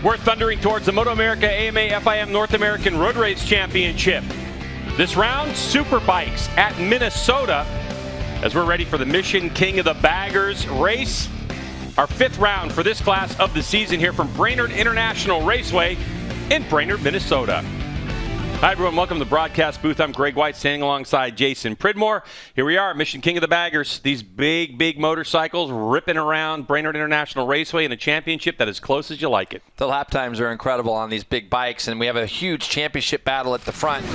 We're thundering towards the MotoAmerica AMA FIM North American Road Race Championship. This round, Superbikes at Minnesota, as we're ready for the Mission King of the Baggers race. Our fifth round for this class of the season here from Brainerd International Raceway in Brainerd, Minnesota. Hi everyone, welcome to the broadcast booth. I'm Greg White, standing alongside Jason Pridmore. Here we are, Mission King of the Baggers. These big motorcycles ripping around Brainerd International Raceway in a championship that is close as you like it. The lap times are incredible on these big bikes, and we have a huge championship battle at the front.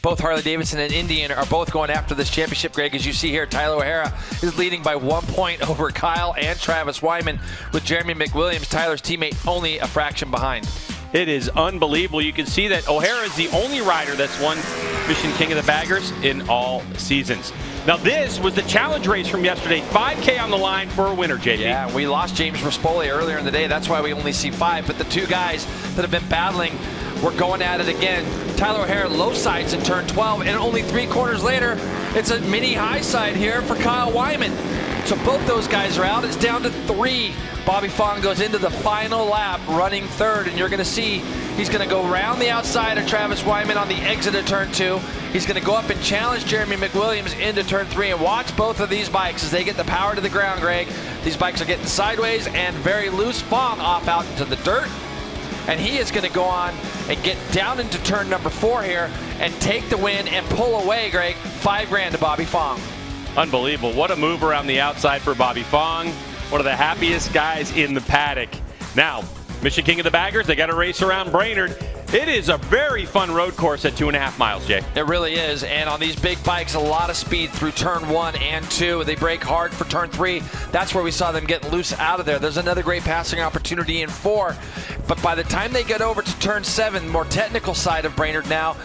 Both Harley-Davidson and Indian are both going after this championship, Greg. As you see here, Tyler O'Hara is leading by 1 point over Kyle and Travis Wyman, with Jeremy McWilliams, Tyler's teammate, only a fraction behind. It is unbelievable. You can see that O'Hara is the only rider that's won Mission King of the Baggers in all seasons. Now this was the challenge race from yesterday. 5K on the line for a winner, JP. Yeah, we lost James Rispoli earlier in the day. That's why we only see 5. But the two guys that have been battling were going at it again. Tyler O'Hara low sides in turn 12, and only 3 corners later, it's a mini high side here for Kyle Wyman. So both those guys are out. It's down to 3. Bobby Fong goes into the final lap running third, and you're going to see he's going to go around the outside of Travis Wyman on the exit of turn 2. He's going to go up and challenge Jeremy McWilliams into turn 3, and watch both of these bikes as they get the power to the ground, Greg. These bikes are getting sideways and very loose. Fong off out into the dirt, and he is going to go on and get down into turn number 4 here and take the win and pull away, Greg. $5,000 to Bobby Fong. Unbelievable. What a move around the outside for Bobby Fong. One of the happiest guys in the paddock. Now, Mission King of the Baggers, they got to race around Brainerd. It is a very fun road course at 2.5 miles, Jay. It really is, and on these big bikes, a lot of speed through turn 1 and 2. They brake hard for turn 3. That's where we saw them get loose out of there. There's another great passing opportunity in 4. But by the time they get over to turn 7, more technical side of Brainerd now,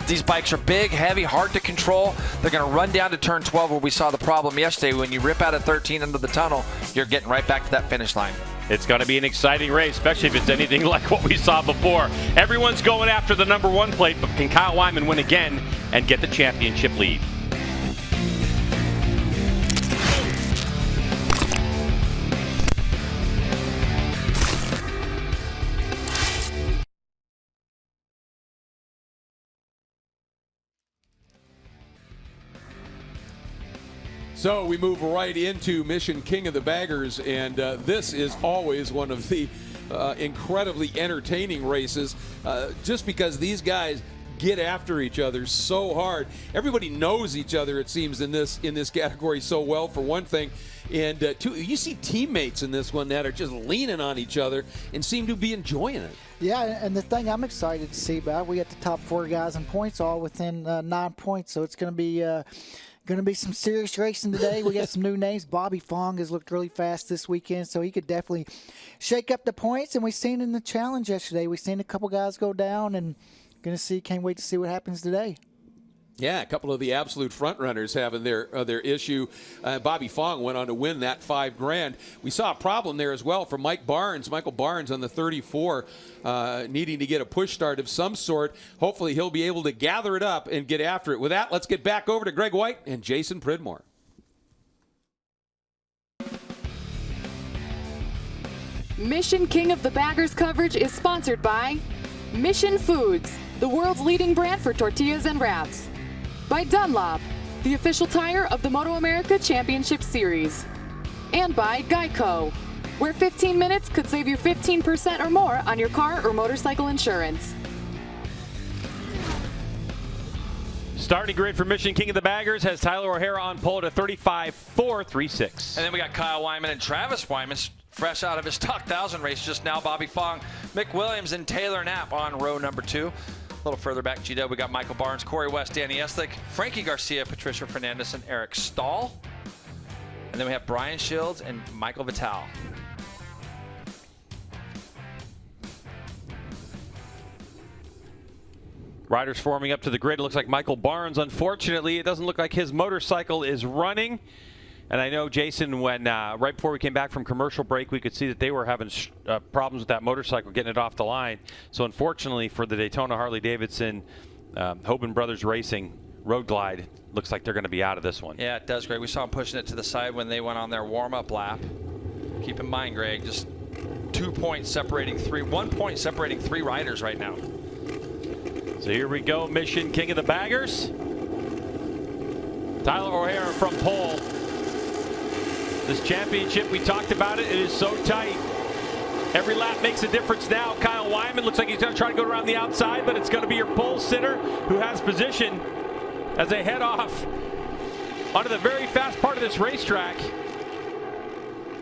these bikes are big, heavy, hard to control. They're going to run down to turn 12 where we saw the problem yesterday. When you rip out of 13 into the tunnel, you're getting right back to that finish line. It's going to be an exciting race, especially if it's anything like what we saw before. Everyone's going after the number 1 plate, but can Kyle Wyman win again and get the championship lead? So we move right into Mission King of the Baggers, and this is always one of the incredibly entertaining races, just because these guys get after each other so hard. Everybody knows each other, it seems, in this category so well, for one thing. And two, you see teammates in this one that are just leaning on each other and seem to be enjoying it. Yeah, and the thing I'm excited to see about, we got the top 4 guys in points, all within 9 points, so it's going to be some serious racing today. We got some new names. Bobby Fong has looked really fast this weekend, so he could definitely shake up the points. And we've seen in the challenge yesterday, we've seen a couple guys go down, and can't wait to see what happens today. Yeah, a couple of the absolute front runners having their issue. Bobby Fong went on to win that $5,000. We saw a problem there as well for Michael Barnes on the 34, needing to get a push start of some sort. Hopefully he'll be able to gather it up and get after it. With that, let's get back over to Greg White and Jason Pridmore. Mission King of the Baggers coverage is sponsored by Mission Foods, the world's leading brand for tortillas and wraps. By Dunlop, the official tire of the MotoAmerica Championship Series. And by Geico, where 15 minutes could save you 15% or more on your car or motorcycle insurance. Starting grid for Mission King of the Baggers has Tyler O'Hara on pole at a 35.436. And then we got Kyle Wyman and Travis Wyman, fresh out of his Stock 1000 race just now. Bobby Fong, Mick Williams, and Taylor Knapp on row number 2. A little further back, GW, we got Michael Barnes, Corey West, Danny Eslick, Frankie Garcia, Patricia Fernandez, and Eric Stahl. And then we have Brian Shields and Michael Vitale. Riders forming up to the grid. It looks like Michael Barnes, unfortunately, it doesn't look like his motorcycle is running. And I know, Jason, when right before we came back from commercial break, we could see that they were having problems with that motorcycle, getting it off the line. So unfortunately for the Daytona Harley-Davidson Hoban Brothers Racing Road Glide, looks like they're going to be out of this one. Yeah, it does, Greg. We saw them pushing it to the side when they went on their warm-up lap. Keep in mind, Greg, just 2 points separating three, 1 point separating three riders right now. So here we go, Mission King of the Baggers. Tyler O'Hara from pole. This championship, we talked about it, it is so tight. Every lap makes a difference now. Kyle Wyman looks like he's going to try to go around the outside, but it's going to be your pole sitter who has position as they head off onto the very fast part of this racetrack.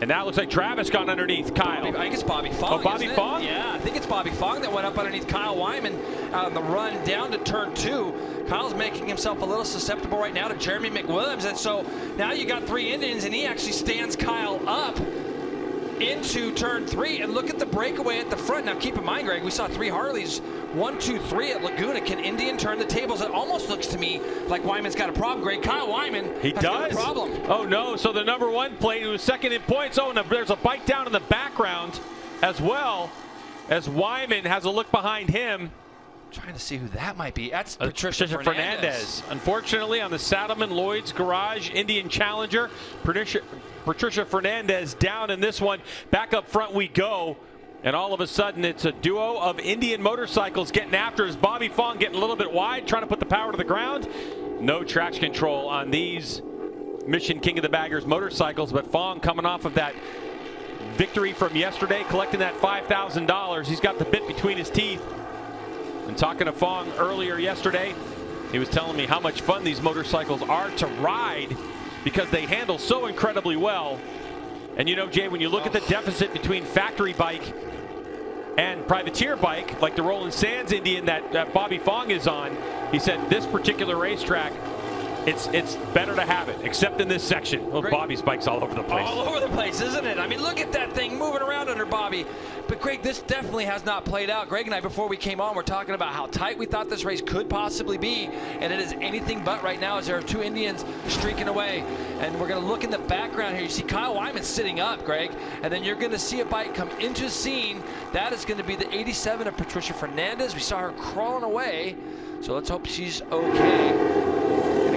And now it looks like Travis got underneath Kyle. I think it's Bobby Fong. Oh, Bobby Fong? Yeah, I think it's Bobby Fong that went up underneath Kyle Wyman on the run down to turn 2. Kyle's making himself a little susceptible right now to Jeremy McWilliams. And so now you got 3 Indians, and he actually stands Kyle up into turn 3. And look at the breakaway at the front. Now keep in mind, Greg, we saw 3 Harleys, 1, 2, 3 at Laguna. Can Indian turn the tables? It almost looks to me like Wyman's got a problem, Greg. Kyle Wyman has got a problem. Oh no, so the number 1 plate, who was second in points. Oh, and there's a bike down in the background as well, as Wyman has a look behind him. Trying to see who that might be. That's Patricia Fernandez. Unfortunately, on the Saddleman Lloyd's Garage Indian Challenger, Patricia Fernandez down in this one. Back up front we go. And all of a sudden, it's a duo of Indian motorcycles getting after as Bobby Fong getting a little bit wide, trying to put the power to the ground. No traction control on these Mission King of the Baggers motorcycles, but Fong coming off of that victory from yesterday, collecting that $5,000. He's got the bit between his teeth. And talking to Fong earlier yesterday, he was telling me how much fun these motorcycles are to ride because they handle so incredibly well. And you know, Jay, when you look at the deficit between factory bike and privateer bike, like the Roland Sands Indian that Bobby Fong is on, he said this particular racetrack, it's better to have it, except in this section. Well, Bobby's bike's all over the place. All over the place, isn't it? I mean, look at that thing moving around under Bobby. But Greg, this definitely has not played out. Greg and I, before we came on, we're talking about how tight we thought this race could possibly be, and it is anything but right now as there are 2 Indians streaking away. And we're going to look in the background here. You see Kyle Wyman sitting up, Greg, and then you're going to see a bike come into the scene. That is going to be the 87 of Patricia Fernandez. We saw her crawling away, so let's hope she's okay.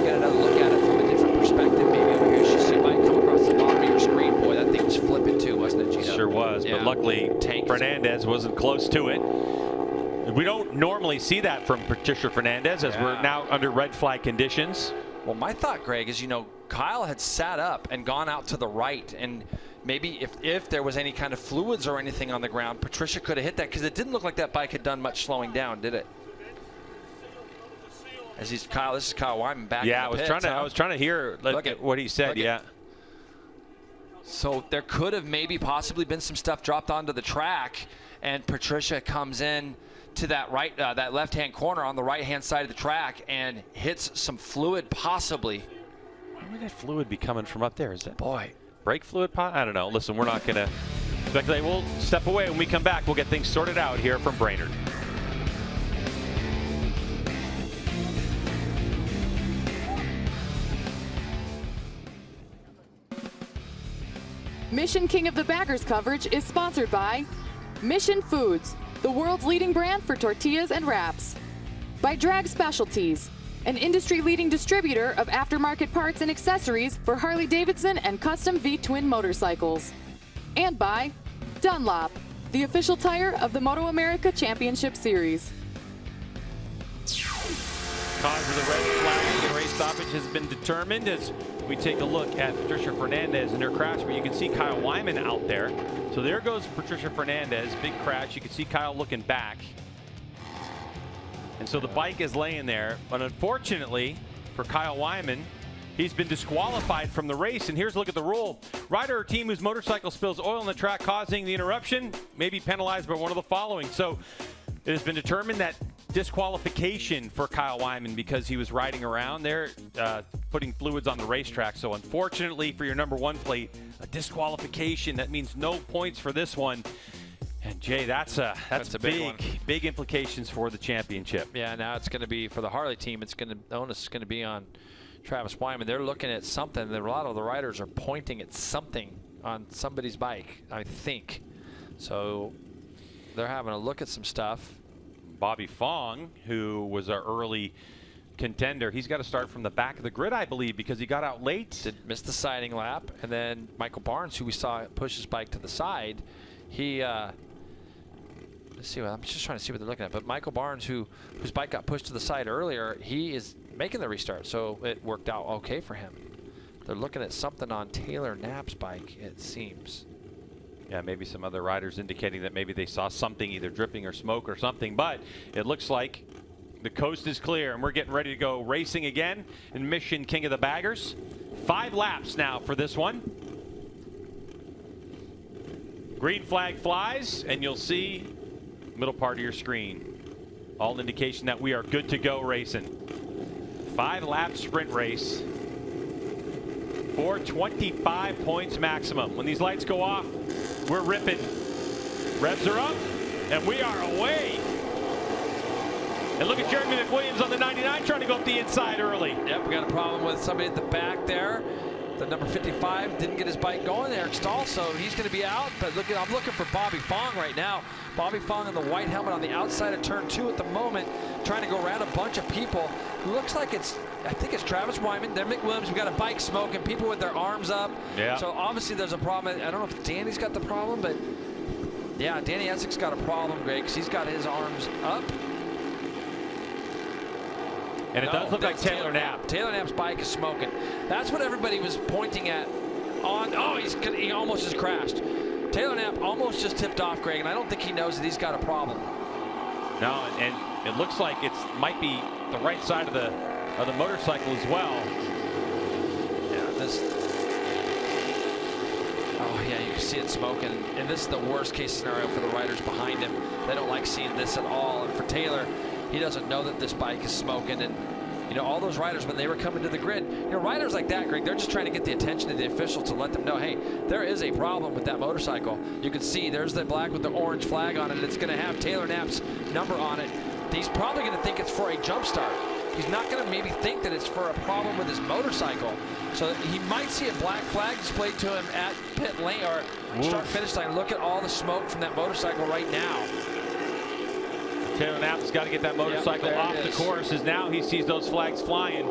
Get another look at it from a different perspective. Maybe over here you see a bike come across the bottom of your screen. Boy, that thing was flipping too, wasn't it, Gino? Sure was, yeah. But luckily Fernandez wasn't close to it. We don't normally see that from Patricia Fernandez as we're now under red flag conditions. Well, my thought, Greg, is, you know, Kyle had sat up and gone out to the right, and maybe if there was any kind of fluids or anything on the ground, Patricia could have hit that, because it didn't look like that bike had done much slowing down, did it? As he's Kyle, this is Kyle Wyman back. Yeah, in the pits, I was trying to hear what he said. Yeah. So there could have maybe possibly been some stuff dropped onto the track, and Patricia comes in to that that left-hand corner on the right-hand side of the track and hits some fluid, possibly. Where would that fluid be coming from up there? Is that boy brake fluid? I don't know. Listen, we're not going to speculate. We'll step away. When we come back, we'll get things sorted out here from Brainerd. Mission King of the Baggers coverage is sponsored by Mission Foods, the world's leading brand for tortillas and wraps. By Drag Specialties, an industry-leading distributor of aftermarket parts and accessories for Harley-Davidson and custom V-twin motorcycles. And by Dunlop, the official tire of the MotoAmerica Championship Series. Cause of the red flag and race stoppage has been determined as we take a look at Patricia Fernandez and her crash, where you can see Kyle Wyman out there. So there goes Patricia Fernandez, big crash. You can see Kyle looking back. And so the bike is laying there. But unfortunately for Kyle Wyman, he's been disqualified from the race. And here's a look at the rule. Rider or team whose motorcycle spills oil on the track causing the interruption may be penalized by one of the following. So it has been determined that disqualification for Kyle Wyman because he was riding around there putting fluids on the racetrack. So unfortunately for your number 1 plate, a disqualification. That means no points for this one. And Jay, that's a big implications for the championship. Yeah, now it's going to be for the Harley team. The onus is going to be on Travis Wyman. They're looking at something. A lot of the riders are pointing at something on somebody's bike, I think. So they're having a look at some stuff. Bobby Fong, who was our early contender, he's got to start from the back of the grid, I believe, because he got out late. Did miss the siding lap. And then Michael Barnes, who we saw push his bike to the side, he, let's see, I'm just trying to see what they're looking at. But Michael Barnes, whose bike got pushed to the side earlier, he is making the restart. So it worked out okay for him. They're looking at something on Taylor Knapp's bike, it seems. Yeah, maybe some other riders indicating that maybe they saw something, either dripping or smoke or something. But it looks like the coast is clear, and we're getting ready to go racing again in Mission King of the Baggers. 5 laps now for this one. Green flag flies, and you'll see middle part of your screen. All indication that we are good to go racing. 5-lap sprint race. 425 points maximum. When these lights go off, we're ripping. Revs are up, and we are away. And look at Jeremy McWilliams on the 99 trying to go up the inside early. Yep, we got a problem with somebody at the back there. The number 55 didn't get his bike going. Eric Stahl, so he's going to be out. But look, I'm looking for Bobby Fong right now. Bobby Fong in the white helmet on the outside of turn 2 at the moment, trying to go around a bunch of people. Looks like I think it's Travis Wyman. Then McWilliams. We got a bike smoking, people with their arms up. Yeah. So obviously there's a problem. I don't know if Danny's got the problem, but yeah, Danny Essex got a problem, Greg, because he's got his arms up. And it does look like Taylor Knapp. Taylor Knapp's bike is smoking. That's what everybody was pointing at. Oh, he almost just crashed. Taylor Knapp almost just tipped off, Greg, and I don't think he knows that he's got a problem. No, and it looks like it might be the right side of the motorcycle as well. Yeah, oh yeah, you can see it smoking, and this is the worst case scenario for the riders behind him. They don't like seeing this at all, and for Taylor, he doesn't know that this bike is smoking. And you know, all those riders, when they were coming to the grid, you know, riders like that, Greg, they're just trying to get the attention of the officials to let them know, hey, there is a problem with that motorcycle. You can see there's the black with the orange flag on it. It's going to have Taylor Knapp's number on it. He's probably going to think it's for a jump start. He's not going to maybe think that it's for a problem with his motorcycle. So he might see a black flag displayed to him at pit lane or start-finish line. Look at all the smoke from that motorcycle right now. Taylor Knapp's got to get that motorcycle off the course, as now he sees those flags flying.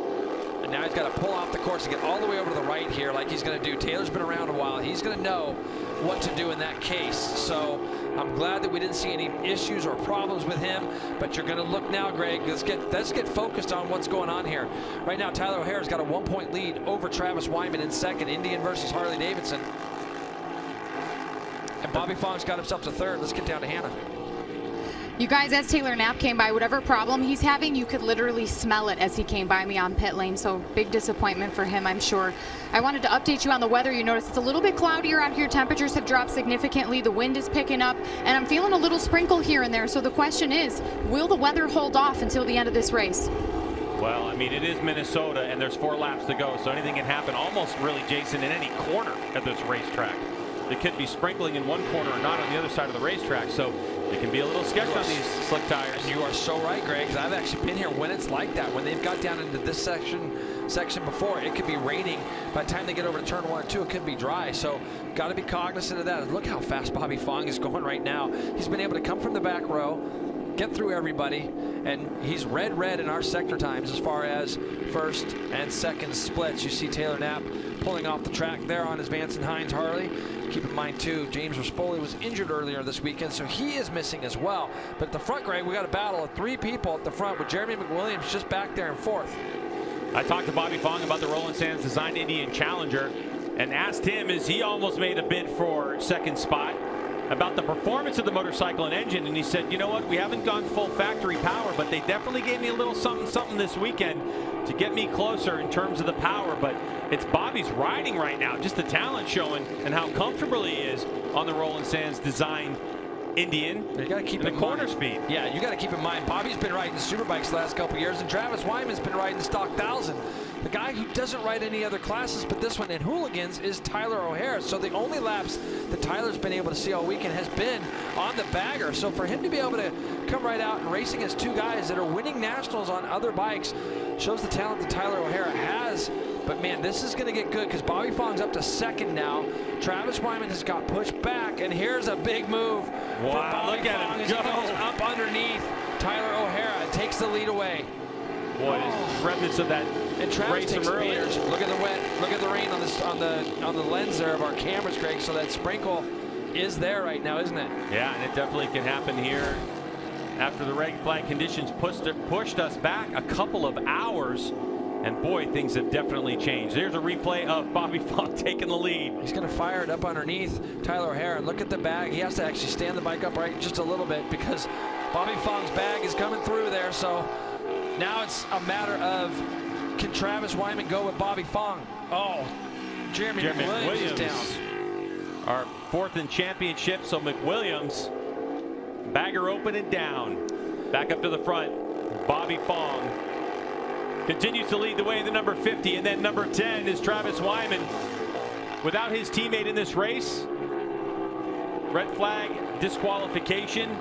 And now he's got to pull off the course and get all the way over to the right here like he's going to do. Taylor's been around a while. He's going to know what to do in that case. So I'm glad that we didn't see any issues or problems with him. But you're going to look now, Greg. Let's get focused on what's going on here. Right now, Tyler O'Hara's got a 1-point lead over Travis Wyman in second. Indian versus Harley Davidson. And Bobby Fong's got himself to third. Let's get down to Hannah. You guys, as Taylor Knapp came by, whatever problem he's having, you could literally smell it as he came by me on pit lane. So big disappointment for him, I'm sure. I wanted to update you on the weather. You notice it's a little bit cloudier out here. Temperatures have dropped significantly. The wind is picking up, and I'm feeling a little sprinkle here and there. So the question is, will the weather hold off until the end of this race? Well, I mean, it is Minnesota, and there's 4 laps to go, so anything can happen almost really, Jason, in any corner at this racetrack. It could be sprinkling in one corner or not on the other side of the racetrack, so it can be a little sketchy on these slick tires. And you are so right, Greg, because I've actually been here when it's like that. When they've got down into this section before, it could be raining. By the time they get over to turn 1 and 2, it could be dry. So got to be cognizant of that. Look how fast Bobby Fong is going right now. He's been able to come from the back row, get through everybody, and he's red in our sector times as far as first and second splits. You see Taylor Knapp pulling off the track there on his Vance and Hines Harley. Keep in mind, too, James Rispoli was injured earlier this weekend, so he is missing as well. But at the front, Greg, we got a battle of 3 people at the front with Jeremy McWilliams just back there in 4th. I talked to Bobby Fong about the Roland Sands Design Indian Challenger and asked him, as he almost made a bid for second spot, about the performance of the motorcycle and engine, and he said, you know what, we haven't gone full factory power, but they definitely gave me a little something this weekend to get me closer in terms of the power. But it's Bobby's riding right now, just the talent showing and how comfortable he is on the Roland Sands Design Indian. You got to keep the corner speed. Yeah, you got to keep in mind, Bobby's been riding superbikes the last couple years, and Travis Wyman's been riding the stock 1000. The guy who doesn't ride any other classes but this one in hooligans is Tyler O'Hara. So the only laps that Tyler's been able to see all weekend has been on the bagger. So for him to be able to come right out and racing as 2 guys that are winning nationals on other bikes shows the talent that Tyler O'Hara has. But man, this is going to get good because Bobby Fong's up to second now. Travis Wyman has got pushed back, and here's a big move. Wow, look at him go. He goes up underneath Tyler O'Hara and takes the lead away. Boy, remnants of that. And Travis takes earlier. meters. Look at the wet. Look at the rain on the lens there of our cameras, Greg. So that sprinkle is there right now, isn't it? Yeah, and it definitely can happen here after the red flag conditions pushed us back a couple of hours. And boy, things have definitely changed. There's a replay of Bobby Fong taking the lead. He's going to fire it up underneath Tyler O'Hara. And look at the bag. He has to actually stand the bike upright just a little bit because Bobby Fong's bag is coming through there. So now it's a matter of, can Travis Wyman go with Bobby Fong? Oh, Jeremy McWilliams is down. Our fourth in championship, so McWilliams, bagger open and down. Back up to the front, Bobby Fong continues to lead the way in the number 50, and then number 10 is Travis Wyman. Without his teammate in this race, red flag disqualification.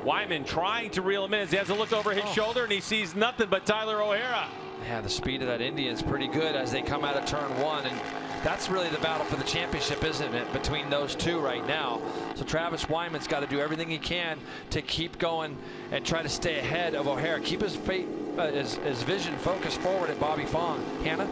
Wyman trying to reel him in as he has a look over his shoulder, and he sees nothing but Tyler O'Hara. Yeah, the speed of that Indian is pretty good as they come out of turn one, and that's really the battle for the championship, isn't it, between those two right now. So Travis Wyman's got to do everything he can to keep going and try to stay ahead of O'Hara. Keep his vision focused forward at Bobby Fong. Hannah?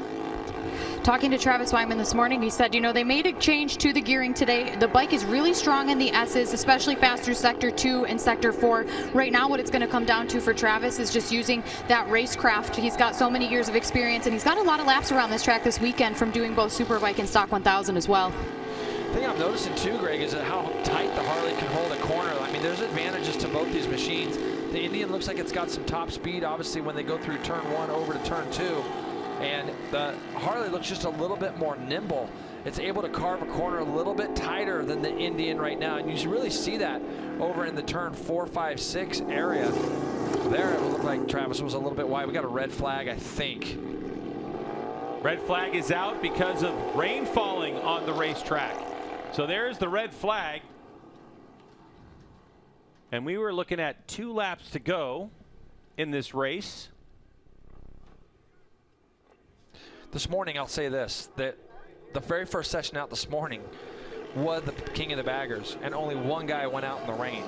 Talking to Travis Wyman this morning, he said, you know, they made a change to the gearing today. The bike is really strong in the S's, especially fast through Sector 2 and Sector 4. Right now, what it's going to come down to for Travis is just using that racecraft. He's got so many years of experience, and he's got a lot of laps around this track this weekend from doing both Superbike and Stock 1000 as well. The thing I'm noticing too, Greg, is how tight the Harley can hold a corner. I mean, there's advantages to both these machines. The Indian looks like it's got some top speed, obviously, when they go through turn one over to turn two. And the Harley looks just a little bit more nimble. It's able to carve a corner a little bit tighter than the Indian right now. And you really see that over in the turn 4, 5, 6 area. There it looked like Travis was a little bit wide. We got a red flag, I think. Red flag is out because of rain falling on the racetrack. So there's the red flag. And we were looking at 2 laps to go in this race. This morning, I'll say this, that the very first session out this morning was the king of the baggers, and only one guy went out in the rain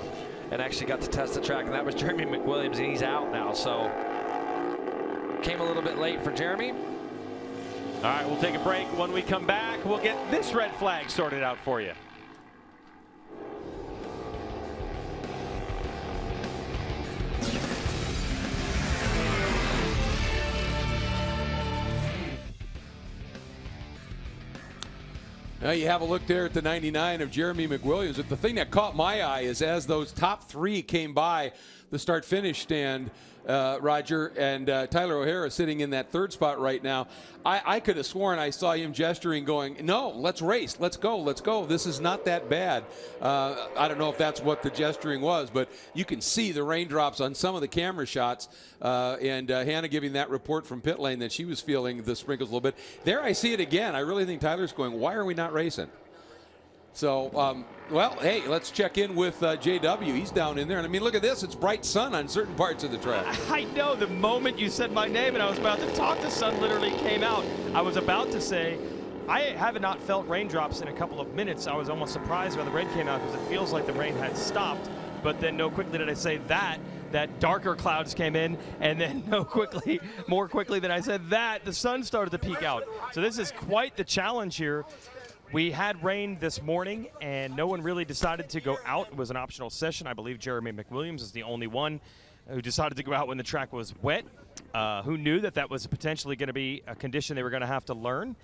and actually got to test the track, and that was Jeremy McWilliams, and he's out now. So came a little bit late for Jeremy. All right, we'll take a break. When we come back, we'll get this red flag sorted out for you. Now you have a look there at the 99 of Jeremy McWilliams. But the thing that caught my eye is as those top 3 came by the start-finish stand, Roger, and Tyler O'Hara sitting in that 3rd spot right now, I could have sworn I saw him gesturing going, no, let's race, let's go, let's go. This is not that bad. I don't know if that's what the gesturing was, but you can see the raindrops on some of the camera shots, and Hannah giving that report from pit lane that she was feeling the sprinkles a little bit. There I see it again. I really think Tyler's going, why are we not racing? So, well, hey, let's check in with JW. He's down in there. And I mean, look at this. It's bright sun on certain parts of the track. I know. The moment you said my name and I was about to talk, the sun literally came out. I was about to say, I have not felt raindrops in a couple of minutes. I was almost surprised when the rain came out because it feels like the rain had stopped. But then no quickly did I say that darker clouds came in, and then more quickly than I said that, the sun started to peek out. So this is quite the challenge here. We had rain this morning, and no one really decided to go out. It was an optional session. I believe Jeremy McWilliams is the only one who decided to go out when the track was wet. Who knew that was potentially going to be a condition they were going to have to learn?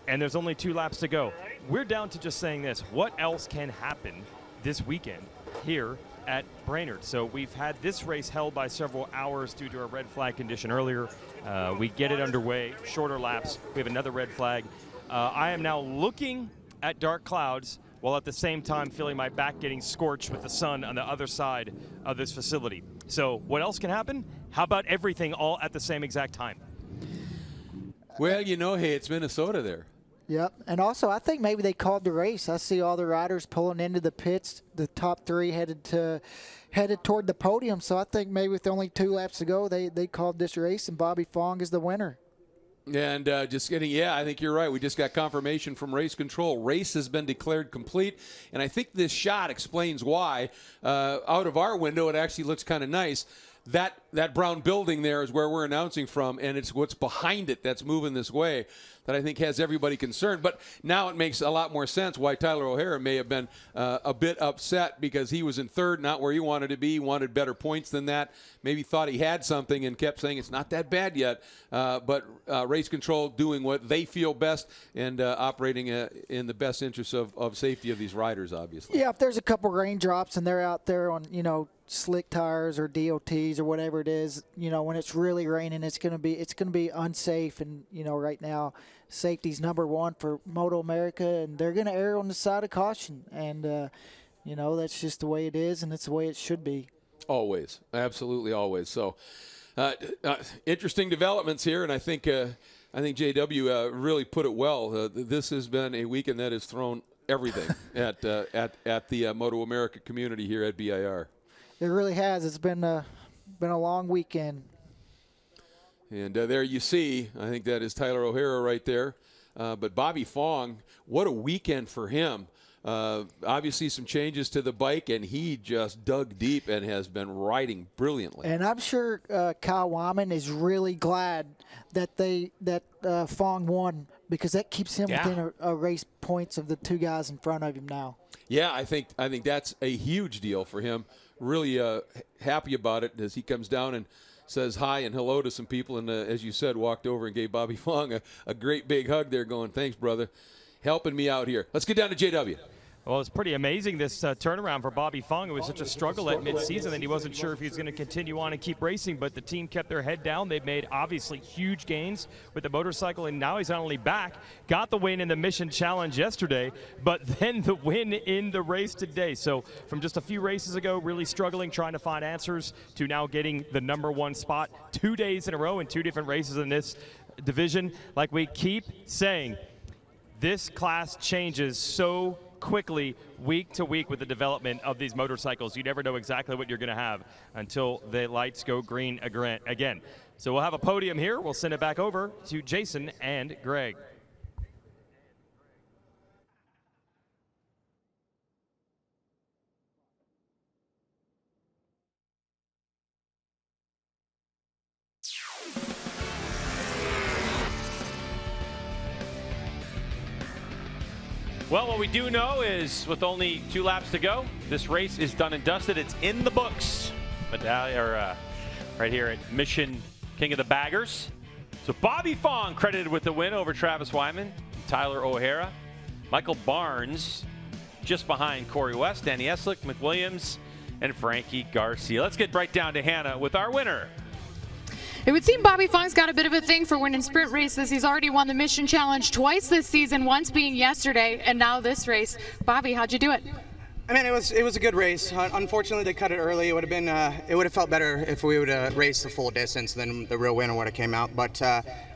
And there's only 2 laps to go. We're down to just saying this. What else can happen this weekend here at Brainerd? So we've had this race held by several hours due to a red flag condition earlier. We get it underway, shorter laps. We have another red flag. I am now looking at dark clouds while at the same time feeling my back getting scorched with the sun on the other side of this facility. So what else can happen? How about everything all at the same exact time? Well, you know, hey, it's Minnesota there. Yep, and also I think maybe they called the race. I see all the riders pulling into the pits. The top 3 headed toward the podium. So I think maybe with only 2 laps to go, they called this race, and Bobby Fong is the winner. And just getting, yeah, I think you're right. We just got confirmation from race control. Race has been declared complete, and I think this shot explains why. Out of our window, it actually looks kind of nice. that brown building there is where we're announcing from, and it's what's behind it that's moving this way that I think has everybody concerned. But now it makes a lot more sense why Tyler O'Hara may have been a bit upset, because he was in third, not where he wanted to be. He wanted better points than that. Maybe thought he had something and kept saying it's not that bad yet. But race control doing what they feel best and operating in the best interest of safety of these riders, obviously. Yeah, if there's a couple raindrops and they're out there on, slick tires or DOTs or whatever it is, when it's really raining, it's going to be unsafe. And, right now, safety's number one for MotoAmerica, and they're going to err on the side of caution. And, that's just the way it is, and it's the way it should be. Always. Absolutely always. So, interesting developments here, and I think JW really put it well. This has been a weekend that has thrown everything at the MotoAmerica community here at BIR. It really has. It's been a long weekend. And there you see, I think that is Tyler O'Hara right there. But Bobby Fong, what a weekend for him. Obviously some changes to the bike, and he just dug deep and has been riding brilliantly. And I'm sure Kyle Wyman is really glad that Fong won, because that keeps him within a race points of the two guys in front of him now. Yeah, I think that's a huge deal for him. Really happy about it as he comes down and says hi and hello to some people, and as you said, walked over and gave Bobby Fong a great big hug there, going, thanks, brother, helping me out here. Let's get down to JW. Well, it's pretty amazing, this turnaround for Bobby Fong. It was such a struggle at midseason that he wasn't sure if he was going to continue on and keep racing, but the team kept their head down. They've made, obviously, huge gains with the motorcycle, and now he's not only back, got the win in the Mission Challenge yesterday, but then the win in the race today. So from just a few races ago, really struggling, trying to find answers, to now getting the #1 spot 2 days in a row in 2 different races in this division. Like we keep saying, this class changes so quickly week to week with the development of these motorcycles. You never know exactly what you're going to have until the lights go green again. So we'll have a podium here. We'll send it back over to Jason and Greg. Well, what we do know is with only 2 laps to go, this race is done and dusted. It's in the books. Right here at Mission King of the Baggers. So Bobby Fong credited with the win over Travis Wyman, Tyler O'Hara, Michael Barnes just behind Corey West, Danny Eslick, McWilliams, and Frankie Garcia. Let's get right down to Hannah with our winner. It would seem Bobby Fong's got a bit of a thing for winning sprint races. He's already won the Mission Challenge twice this season, once being yesterday, and now this race. Bobby, how'd you do it? I mean, it was a good race. Unfortunately, they cut it early. It would have felt better if we would have raced the full distance, then the real winner would have came out. But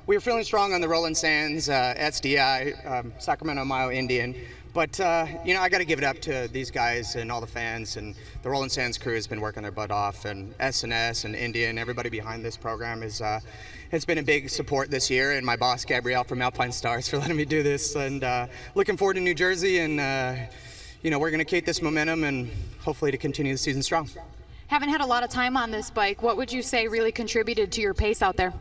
we were feeling strong on the Rolling Sands, SDI, Sacramento Mile Indian. But, I got to give it up to these guys and all the fans, and the Rolling Sands crew has been working their butt off, and S&S and Indian, everybody behind this program is it's been a big support this year, and my boss, Gabrielle from Alpine Stars, for letting me do this. And looking forward to New Jersey, and, we're going to keep this momentum and hopefully to continue the season strong. Haven't had a lot of time on this bike. What would you say really contributed to your pace out there?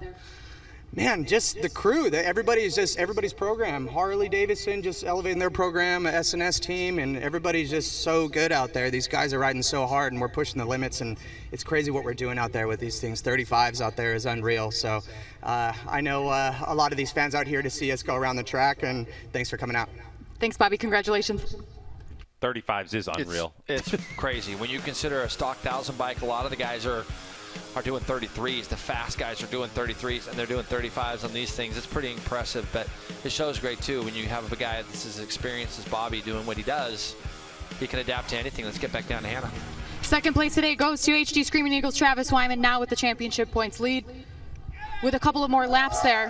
Man, just the crew, everybody's program. Harley Davidson just elevating their program, a S&S team, and everybody's just so good out there. These guys are riding so hard, and we're pushing the limits, and it's crazy what we're doing out there with these things. 35s out there is unreal. So I know a lot of these fans out here to see us go around the track, and thanks for coming out. Thanks, Bobby. Congratulations. 35s is unreal. It's crazy. When you consider a stock 1,000 bike, a lot of the guys are doing 33s. The fast guys are doing 33s, and they're doing 35s on these things. It's pretty impressive, but it shows great too when you have a guy that's as experienced as Bobby doing what he does. He can adapt to anything. Let's get back down to Hannah. Second place today goes to HD Screaming Eagles Travis Wyman, now with the championship points lead. With a couple of more laps there.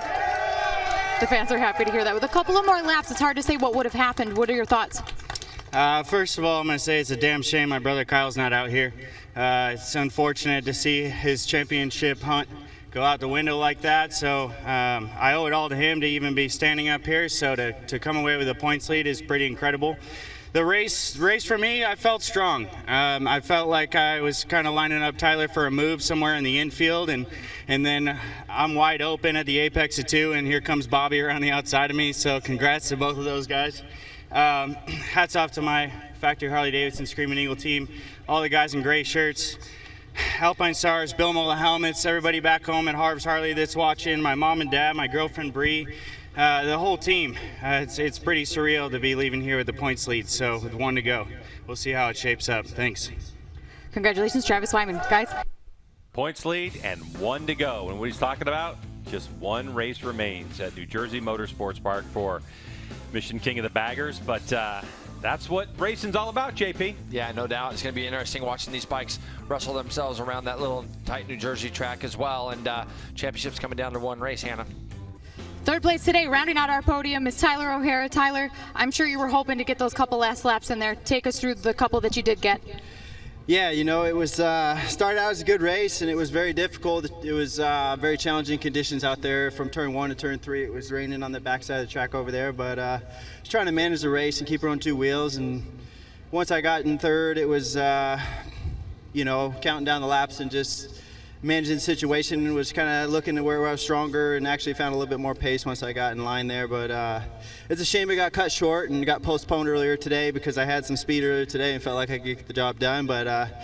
The fans are happy to hear that. With a couple of more laps, it's hard to say what would have happened. What are your thoughts? First of all, I'm going to say it's a damn shame my brother Kyle's not out here. It's unfortunate to see his championship hunt go out the window like that, so I owe it all to him to even be standing up here, so to come away with a points lead is pretty incredible. The race for me, I felt strong. I felt like I was kind of lining up Tyler for a move somewhere in the infield, and then I'm wide open at the apex of 2, and here comes Bobby around the outside of me. So congrats to both of those guys. Hats off to my Factory Harley-Davidson Screaming Eagle team, all the guys in gray shirts, Alpine Stars, Bill Mola helmets, everybody back home at Harv's Harley that's watching, my mom and dad, my girlfriend Bree. The whole team. It's pretty surreal to be leaving here with the points lead, so with 1 to go. We'll see how it shapes up. Thanks. Congratulations, Travis Wyman. Guys. Points lead and 1 to go. And what he's talking about, just 1 race remains at New Jersey Motorsports Park for Mission King of the Baggers. But that's what racing's all about, JP. Yeah, no doubt. It's going to be interesting watching these bikes wrestle themselves around that little tight New Jersey track as well. And championship's coming down to 1 race, Hannah. Third place today, rounding out our podium, is Tyler O'Hara. Tyler, I'm sure you were hoping to get those couple last laps in there. Take us through the couple that you did get. Yeah, you know, it was started out as a good race, and it was very difficult. It was very challenging conditions out there from turn 1 to turn 3. It was raining on the backside of the track over there, but just trying to manage the race and keep her on 2 wheels. And once I got in third, it was, you know, counting down the laps and just managing the situation, and was kind of looking at where I was stronger, and actually found a little bit more pace once I got in line there. But it's a shame it got cut short and got postponed earlier today, because I had some speed earlier today and felt like I could get the job done. But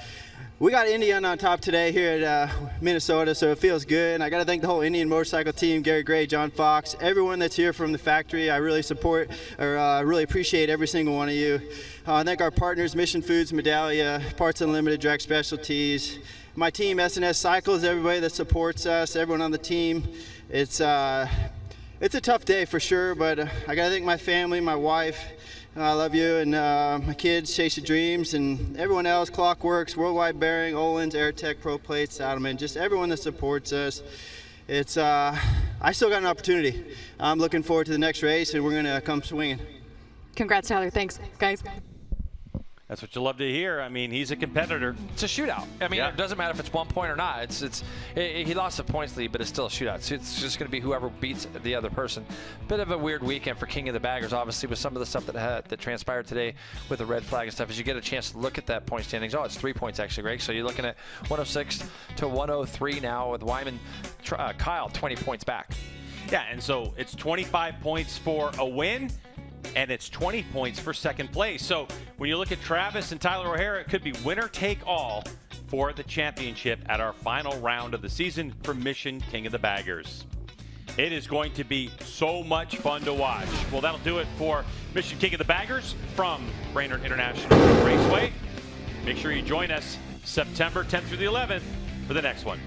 we got Indian on top today here at Minnesota, so it feels good. And I got to thank the whole Indian motorcycle team, Gary Gray, John Fox, everyone that's here from the factory. I really support, or really appreciate every single one of you. I thank our partners, Mission Foods, Medallia, Parts Unlimited, Drag Specialties, my team, S&S Cycles, everybody that supports us, everyone on the team. It's a tough day for sure, but I got to thank my family, my wife, I love you, and my kids, Chase Your Dreams, and everyone else, Clockworks, Worldwide Bearing, Olin's, AirTech, Pro Plates, Adelman, just everyone that supports us. It's I still got an opportunity. I'm looking forward to the next race, and we're going to come swinging. Congrats, Tyler. Thanks, guys. That's what you love to hear. I mean, he's a competitor. It's a shootout. I mean, It doesn't matter if it's 1 point or not. He lost the points lead, but it's still a shootout. So it's just going to be whoever beats the other person. Bit of a weird weekend for King of the Baggers, obviously, with some of the stuff that transpired today with the red flag and stuff. As you get a chance to look at that point standings, it's 3 points actually, Greg. So you're looking at 106 to 103 now with Wyman, Kyle 20 points back. Yeah, and so it's 25 points for a win, and it's 20 points for second place. So when you look at Travis and Tyler O'Hara, it could be winner take all for the championship at our final round of the season for Mission King of the Baggers. It is going to be so much fun to watch. Well, that'll do it for Mission King of the Baggers from Brainerd International Raceway. Make sure you join us September 10th through the 11th for the next one.